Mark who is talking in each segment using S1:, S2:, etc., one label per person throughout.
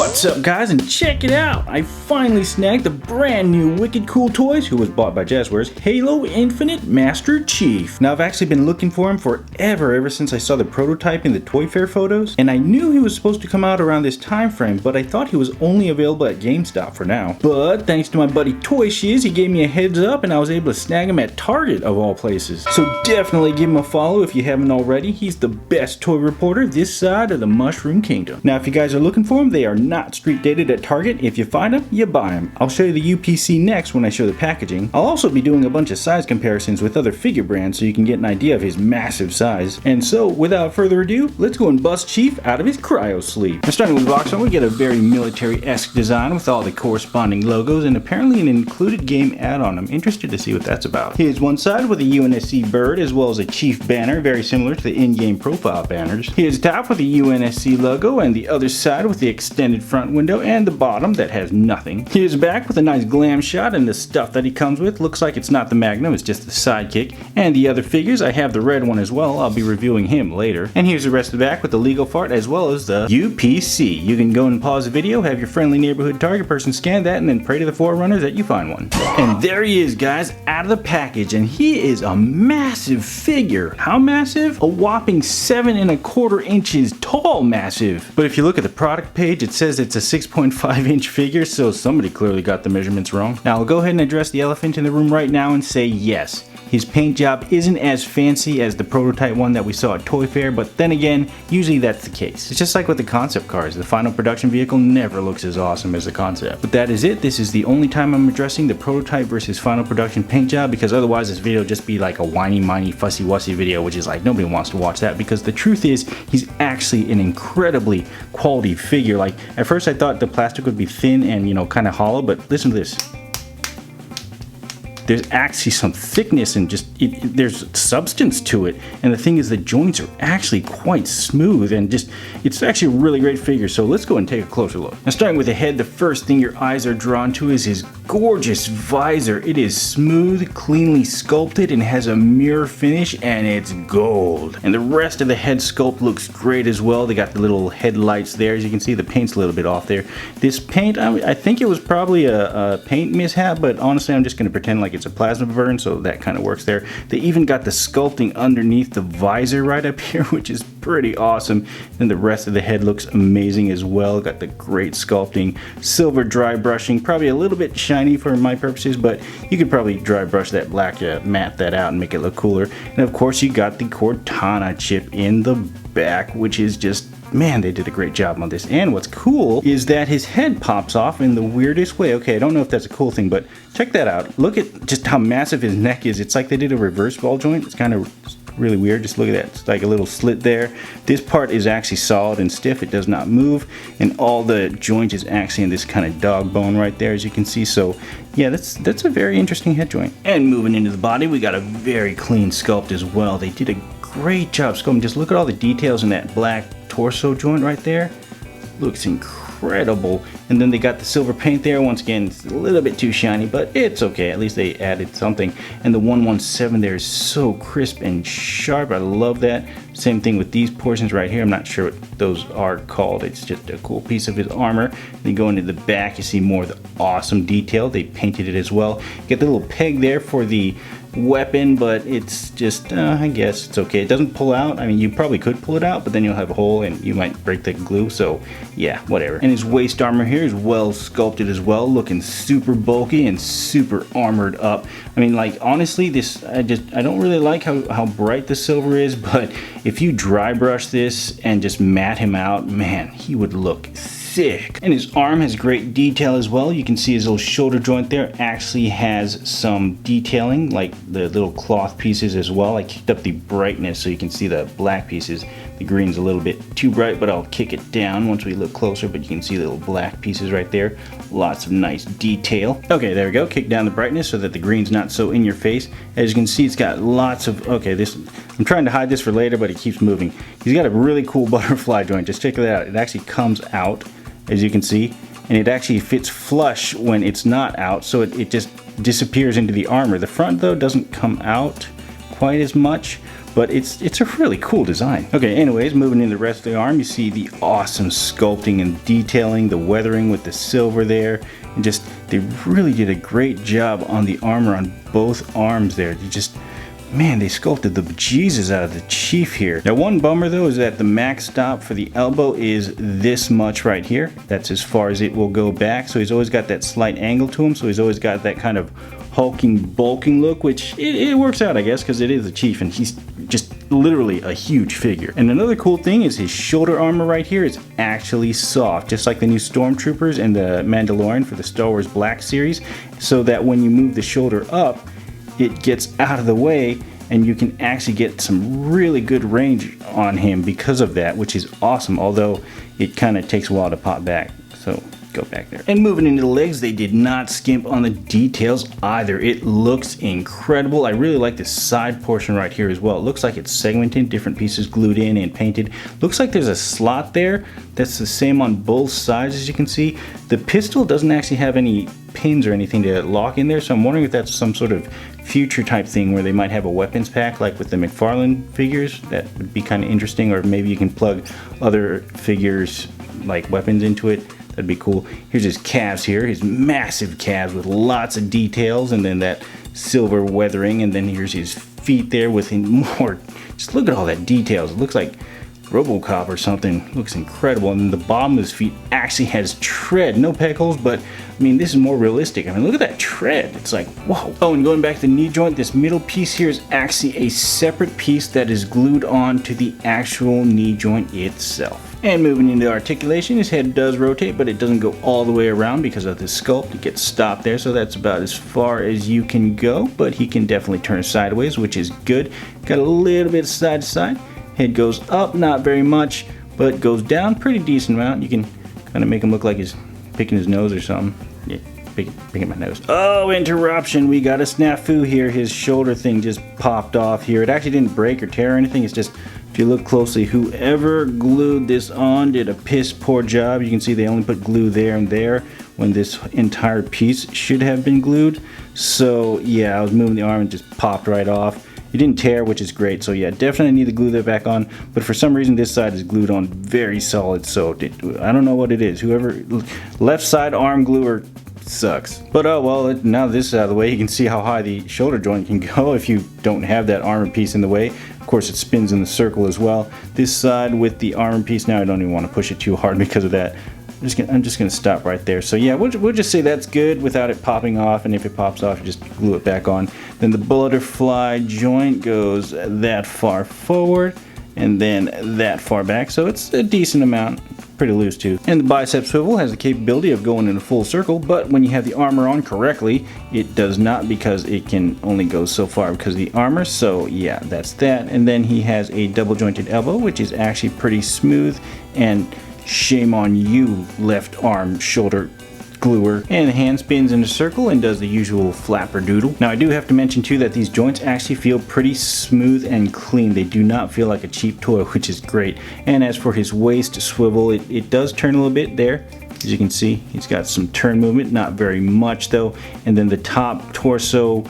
S1: What's up guys, and check it out! I finally snagged the brand new Wicked Cool Toys, who was bought by Jazwares, Halo Infinite Master Chief. Now I've actually been looking for him forever, ever since I saw the prototype in the Toy Fair photos, and I knew he was supposed to come out around this time frame, but I thought he was only available at GameStop for now. But thanks to my buddy Toy Shiz, he gave me a heads up and I was able to snag him at Target of all places. So definitely give him a follow if you haven't already. He's the best toy reporter this side of the Mushroom Kingdom. Now if you guys are looking for him, they are not street dated at Target. If you find them, you buy them. I'll show you the UPC next when I show the packaging. I'll also be doing a bunch of size comparisons with other figure brands so you can get an idea of his massive size. And so without further ado, let's go and bust Chief out of his cryo sleep. Now starting with the box art, we get a very military-esque design with all the corresponding logos and apparently an included game add-on. I'm interested to see what that's about. Here's one side with a UNSC bird as well as a Chief banner, very similar to the in-game profile banners. Here's the top with the UNSC logo and the other side with the extended front window and the bottom that has nothing. Here's back with a nice glam shot, and the stuff that he comes with looks like it's not the Magnum, it's just the sidekick. And the other figures, I have the red one as well, I'll be reviewing him later. And here's the rest of the back with the legal fart as well as the UPC. You can go and pause the video, have your friendly neighborhood Target person scan that, and then pray to the forerunners that you find one. And there he is guys, out of the package, and he is a massive figure. How massive? A whopping 7¼ inches tall massive. But if you look at the product page, it says it's a 6.5 inch figure, so somebody clearly got the measurements wrong. Now I'll go ahead and address the elephant in the room right now and say yes. His paint job isn't as fancy as the prototype one that we saw at Toy Fair, but then again, usually that's the case. It's just like with the concept cars. The final production vehicle never looks as awesome as the concept. But that is it. This is the only time I'm addressing the prototype versus final production paint job, because otherwise this video would just be like a whiny, miney, fussy, wussy video, which is like nobody wants to watch that, because the truth is he's actually an incredibly quality figure. Like at first I thought the plastic would be thin and, you know, kind of hollow, but listen to this. There's actually some thickness and just there's substance to it, and the thing is the joints are actually quite smooth, and just it's actually a really great figure. So let's go and take a closer look. Now starting with the head, the first thing your eyes are drawn to is his gorgeous visor. It is smooth, cleanly sculpted, and has a mirror finish, and it's gold. And the rest of the head sculpt looks great as well. They got the little headlights there. As you can see, the paint's a little bit off there. This paint, I think it was probably a paint mishap, but honestly I'm just going to pretend like it's a plasma burn, so that kind of works there. They even got the sculpting underneath the visor right up here, which is pretty awesome. And the rest of the head looks amazing as well. Got the great sculpting, silver dry brushing, probably a little bit shiny for my purposes, but you could probably dry brush that black, matte that out and make it look cooler. And of course you got the Cortana chip in the back, which is just, man, they did a great job on this. And what's cool is that his head pops off in the weirdest way. Okay, I don't know if that's a cool thing, but check that out. Look at just how massive his neck is. It's like they did a reverse ball joint. It's kind of really weird. Just look at that. It's like a little slit there. This part is actually solid and stiff. It does not move, and all the joint is actually in this kind of dog bone right there, as you can see. So yeah, that's a very interesting head joint. And moving into the body, we got a very clean sculpt as well. They did a great job sculpting. Just look at all the details in that black torso joint right there. Looks incredible. And then they got the silver paint there. Once again, it's a little bit too shiny, but it's okay. At least they added something. And the 117 there is so crisp and sharp. I love that. Same thing with these portions right here. I'm not sure what those are called. It's just a cool piece of his armor. Then go into the back, you see more of the awesome detail. They painted it as well. Get the little peg there for the weapon, but it's just I guess it's okay. It doesn't pull out. I mean, you probably could pull it out, but then you'll have a hole and you might break the glue, so yeah, whatever. And his waist armor here is well sculpted as well, looking super bulky and super armored up. I mean, like honestly, this I don't really like how bright the silver is, but if you dry brush this and just matte him out, man, he would look sick. And his arm has great detail as well. You can see his little shoulder joint there actually has some detailing, like the little cloth pieces as well. I kicked up the brightness so you can see the black pieces. The green's a little bit too bright, but I'll kick it down once we look closer, but you can see the little black pieces right there. Lots of nice detail. Okay, there we go. Kick down the brightness so that the green's not so in your face. As you can see, it's got lots of, okay, this, I'm trying to hide this for later, but it keeps moving. He's got a really cool butterfly joint. Just check that out. It actually comes out, as you can see, and it actually fits flush when it's not out, so it just disappears into the armor. The front though doesn't come out quite as much, but it's a really cool design. Okay, anyways, moving in the rest of the arm, you see the awesome sculpting and detailing, the weathering with the silver there, and just they really did a great job on the armor on both arms there. You just, man, they sculpted the bejesus out of the Chief here. Now, one bummer though is that the max stop for the elbow is this much right here. That's as far as it will go back. So he's always got that slight angle to him. So he's always got that kind of hulking, bulking look, which it works out, I guess, because it is a Chief and he's just literally a huge figure. And another cool thing is his shoulder armor right here is actually soft, just like the new Stormtroopers and the Mandalorian for the Star Wars Black series, so that when you move the shoulder up, it gets out of the way and you can actually get some really good range on him because of that, which is awesome, although it kind of takes a while to pop back. So go back there. And moving into the legs, they did not skimp on the details either. It looks incredible. I really like this side portion right here as well. It looks like it's segmented, different pieces glued in and painted. Looks like there's a slot there that's the same on both sides, as you can see. The pistol doesn't actually have any pins or anything to lock in there, so I'm wondering if that's some sort of future type thing where they might have a weapons pack like with the Mcfarland figures. That would be kind of interesting, or maybe you can plug other figures like weapons into it. That'd be cool. Here's his calves here, his massive calves with lots of details, and then that silver weathering, and then here's his feet there with more. Just look at all that details. It looks like RoboCop or something. Looks incredible. And then the bottom of his feet actually has tread, no peg holes, but I mean, this is more realistic. I mean, look at that tread. It's like, whoa. Oh, and going back to the knee joint, this middle piece here is actually a separate piece that is glued on to the actual knee joint itself. And moving into articulation, his head does rotate, but it doesn't go all the way around because of the sculpt. It gets stopped there, so that's about as far as you can go, but he can definitely turn sideways, which is good. Got a little bit side to side. Head goes up, not very much, but goes down pretty decent amount. You can kind of make him look like he's picking his nose or something. Yeah, picking my nose. Oh, interruption. We got a snafu here. His shoulder thing just popped off here. It actually didn't break or tear or anything. It's just, if you look closely, whoever glued this on did a piss poor job. You can see they only put glue there and there when this entire piece should have been glued. So yeah, I was moving the arm and just popped right off. It didn't tear, which is great. So yeah, definitely need to glue that back on. But for some reason, this side is glued on very solid. So I don't know what it is. Whoever, left side arm gluer sucks. But oh well, now this is out of the way, you can see how high the shoulder joint can go if you don't have that armor piece in the way. Of course, it spins in the circle as well. This side with the armor piece, now I don't even want to push it too hard because of that. I'm just gonna stop right there. So yeah, we'll just say that's good without it popping off, and if it pops off, you just glue it back on. Then the butterfly joint goes that far forward and then that far back, so it's a decent amount, pretty loose too. And the bicep swivel has the capability of going in a full circle, but when you have the armor on correctly, it does not, because it can only go so far because of the armor. So yeah, that's that. And then he has a double jointed elbow, which is actually pretty smooth, and shame on you, left arm shoulder gluer. And the hand spins in a circle and does the usual flapper doodle. Now I do have to mention too that these joints actually feel pretty smooth and clean. They do not feel like a cheap toy, which is great. And as for his waist swivel, it does turn a little bit there. As you can see, he's got some turn movement, not very much though. And then the top torso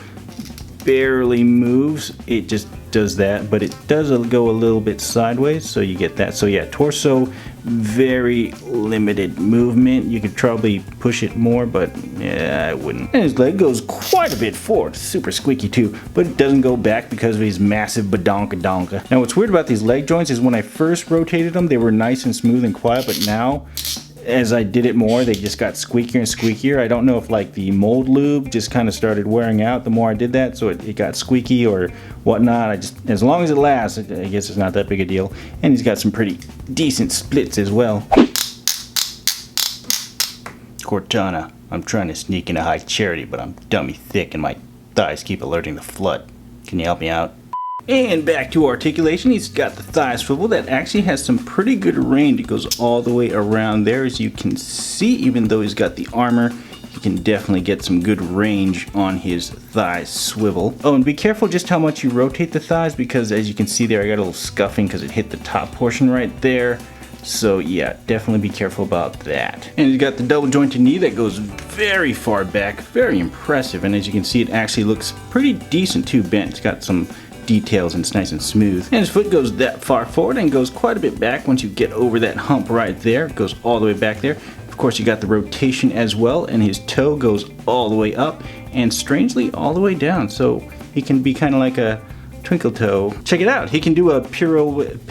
S1: barely moves. It just does that, but it does go a little bit sideways, so you get that. So yeah, torso, very limited movement. You could probably push it more, but yeah, I wouldn't. And his leg goes quite a bit forward, super squeaky too, but it doesn't go back because of his massive badonka-donka. Now what's weird about these leg joints is when I first rotated them, they were nice and smooth and quiet, but now as I did it more, they just got squeakier and squeakier. I don't know if like the mold lube just kind of started wearing out the more I did that, so it got squeaky or whatnot. As long as it lasts, I guess it's not that big a deal. And he's got some pretty decent splits as well. Cortana, I'm trying to sneak into high charity, but I'm dummy thick and my thighs keep alerting the flood. Can you help me out? And back to articulation, he's got the thigh swivel that actually has some pretty good range. It goes all the way around there, as you can see. Even though he's got the armor, you can definitely get some good range on his thigh swivel. Oh, and be careful just how much you rotate the thighs, because as you can see there, I got a little scuffing because it hit the top portion right there. So yeah, definitely be careful about that. And he's got the double jointed knee that goes very far back, very impressive. And as you can see, it actually looks pretty decent too bent. It's got some details and it's nice and smooth. And his foot goes that far forward and goes quite a bit back once you get over that hump right there. It goes all the way back there. Of course, you got the rotation as well, and his toe goes all the way up and strangely all the way down. So he can be kind of like a twinkle toe. Check it out. He can do a the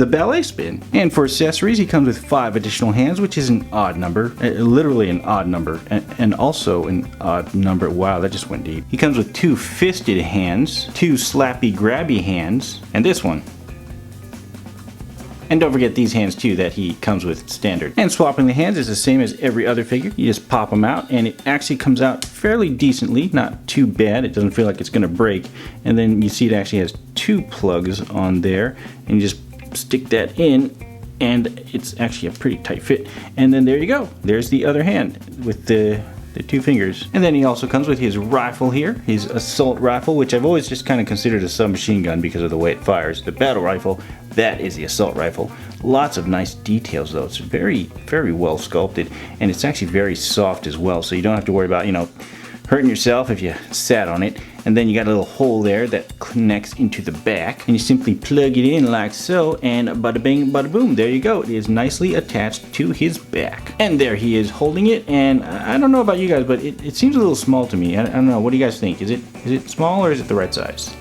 S1: ballet spin. And for accessories, he comes with 5 additional hands, which is an odd number. Literally an odd number. And also an odd number. Wow, that just went deep. He comes with 2 fisted hands, 2 slappy grabby hands, and this one. And don't forget these hands too that he comes with standard. And swapping the hands is the same as every other figure. You just pop them out and it actually comes out fairly decently, not too bad. It doesn't feel like it's gonna break. And then you see it actually has 2 plugs on there and you just stick that in and it's actually a pretty tight fit. And then there you go. There's the other hand with the 2 fingers. And then he also comes with his rifle here, his assault rifle, which I've always just kind of considered a submachine gun because of the way it fires. The battle rifle, that is the assault rifle. Lots of nice details though. It's very, very well sculpted and it's actually very soft as well. So you don't have to worry about, you know, hurting yourself if you sat on it. And then you got a little hole there that connects into the back and you simply plug it in like so and bada bing bada boom, there you go. It is nicely attached to his back. And there he is holding it, and I don't know about you guys, but it seems a little small to me. I don't know, what do you guys think? Is it small or is it the right size?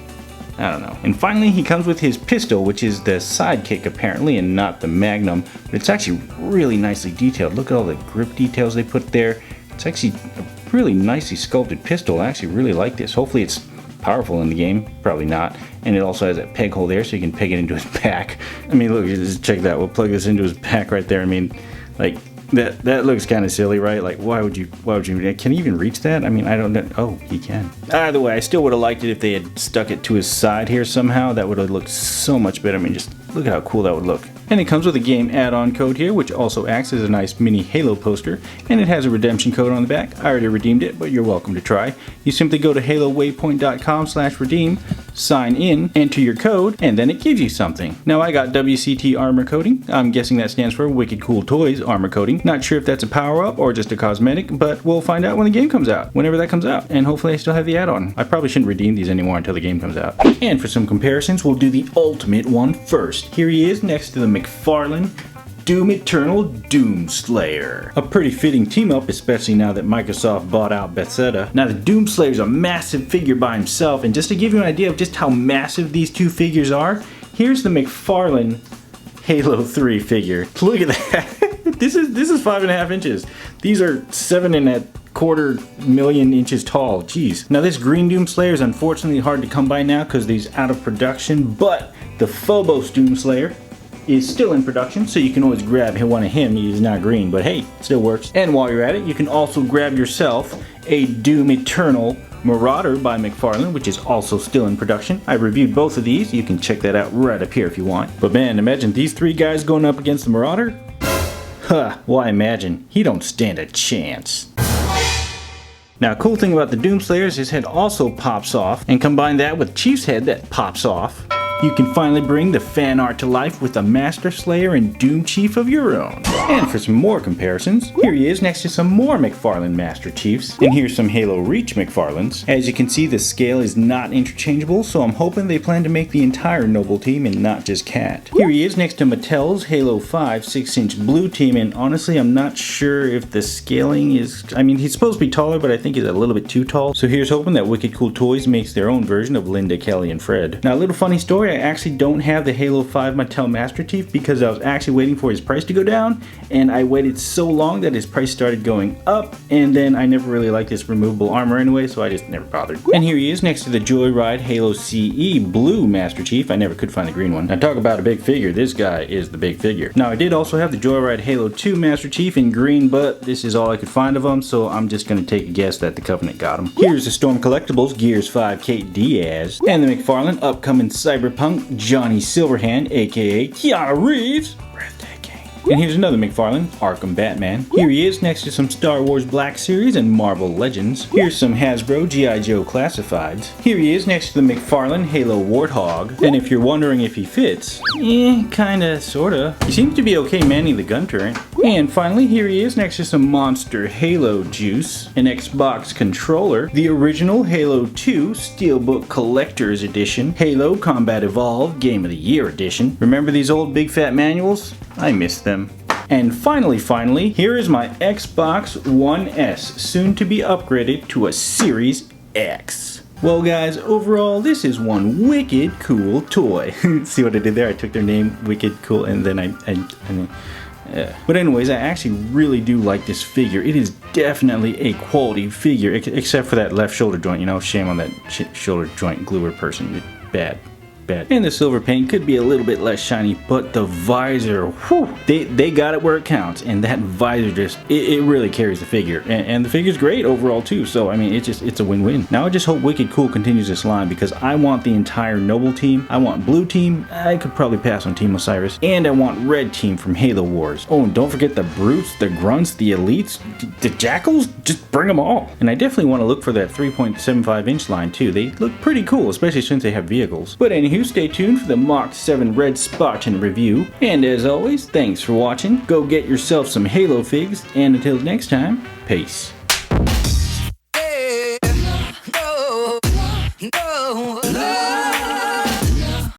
S1: I don't know. And finally he comes with his pistol, which is the sidekick apparently and not the Magnum, but it's actually really nicely detailed. Look at all the grip details they put there. It's actually a really nicely sculpted pistol. I actually really like this. Hopefully it's powerful in the game. Probably not. And it also has that peg hole there so you can peg it into his back. I mean, look, just check that. We'll plug this into his back right there. I mean, like, that looks kind of silly, right? Like, why would you, can he even reach that? I mean, I don't know. Oh, he can. Either way, I still would have liked it if they had stuck it to his side here somehow. That would have looked so much better. I mean, just look at how cool that would look. And it comes with a game add-on code here, which also acts as a nice mini Halo poster, and it has a redemption code on the back. I already redeemed it, but you're welcome to try. You simply go to halowaypoint.com/redeem, sign in, enter your code, and then it gives you something. Now I got WCT armor coating. I'm guessing that stands for Wicked Cool Toys armor coating. Not sure if that's a power-up or just a cosmetic, but we'll find out when the game comes out, whenever that comes out, and hopefully I still have the add-on. I probably shouldn't redeem these anymore until the game comes out. And for some comparisons, we'll do the ultimate one first. Here he is next to the Mcfarland Doom Eternal Doomslayer. A pretty fitting team up, especially now that Microsoft bought out Bethesda. Now the Doomslayer's a massive figure by himself, and just to give you an idea of just how massive these 2 figures are, here's the Mcfarland Halo 3 figure. Look at that. This is 5.5 inches. These are 7.25 million inches tall. Jeez. Now this green Doomslayer is unfortunately hard to come by now because he's out of production, but the Phobos Doomslayer is still in production, so you can always grab one of him. He's not green, but hey, it still works. And while you're at it, you can also grab yourself a Doom Eternal Marauder by Mcfarland, which is also still in production. I reviewed both of these. You can check that out right up here if you want. But man, imagine these 3 guys going up against the Marauder. Huh, why imagine? He don't stand a chance. Now, cool thing about the Doomslayer is his head also pops off, and combine that with Chief's head that pops off, you can finally bring the fan art to life with a Master Slayer and Doom Chief of your own. And for some more comparisons, here he is next to some more Mcfarland Master Chiefs. And here's some Halo Reach Mcfarlands. As you can see, the scale is not interchangeable, so I'm hoping they plan to make the entire Noble team and not just Cat. Here he is next to Mattel's Halo 5 6-inch blue team, and honestly, I'm not sure if the scaling is... I mean, he's supposed to be taller, but I think he's a little bit too tall. So here's hoping that Wicked Cool Toys makes their own version of Linda, Kelly, and Fred. Now, a little funny story, I actually don't have the Halo 5 Mattel Master Chief because I was actually waiting for his price to go down, and I waited so long that his price started going up, and then I never really liked this removable armor anyway, so I just never bothered. And here he is next to the Joyride Halo CE Blue Master Chief. I never could find the green one. Now talk about a big figure, this guy is the big figure. Now I did also have the Joyride Halo 2 Master Chief in green, but this is all I could find of them, so I'm just gonna take a guess that the Covenant got him. Here's the Storm Collectibles Gears 5 Kate Diaz, and the Mcfarland upcoming Cyberpunk Johnny Silverhand, aka Keanu Reeves. Breathtaking. And here's another Mcfarland, Arkham Batman. Here he is next to some Star Wars Black Series and Marvel Legends. Here's some Hasbro G.I. Joe Classifieds. Here he is next to the Mcfarland Halo Warthog. And if you're wondering if he fits, kinda, sorta. He seems to be okay manning the gun turret. And finally, here he is next to some Monster Halo juice, an Xbox controller, the original Halo 2 Steelbook Collector's Edition, Halo Combat Evolved Game of the Year Edition. Remember these old big fat manuals? I miss them. And finally, here is my Xbox One S, soon to be upgraded to a Series X. Well guys, overall this is one wicked cool toy. See what I did there? I took their name, Wicked Cool, and then but anyways, I actually really do like this figure. It is definitely a quality figure, except for that left shoulder joint. You know, shame on that shoulder joint gluer person. Bad. And the silver paint could be a little bit less shiny, but the visor, whew, they got it where it counts, and that visor just, it really carries the figure, and the figure's great overall too, so I mean, it's a win-win. Now I just hope Wicked Cool continues this line, because I want the entire Noble team, I want Blue team, I could probably pass on Team Osiris, and I want Red team from Halo Wars. Oh, and don't forget the Brutes, the Grunts, the Elites, the Jackals, just bring them all. And I definitely want to look for that 3.75 inch line too. They look pretty cool, especially since they have vehicles. But anywho, stay tuned for the Mach 7 Red Spartan review. And as always, thanks for watching. Go get yourself some Halo figs, and until next time, peace.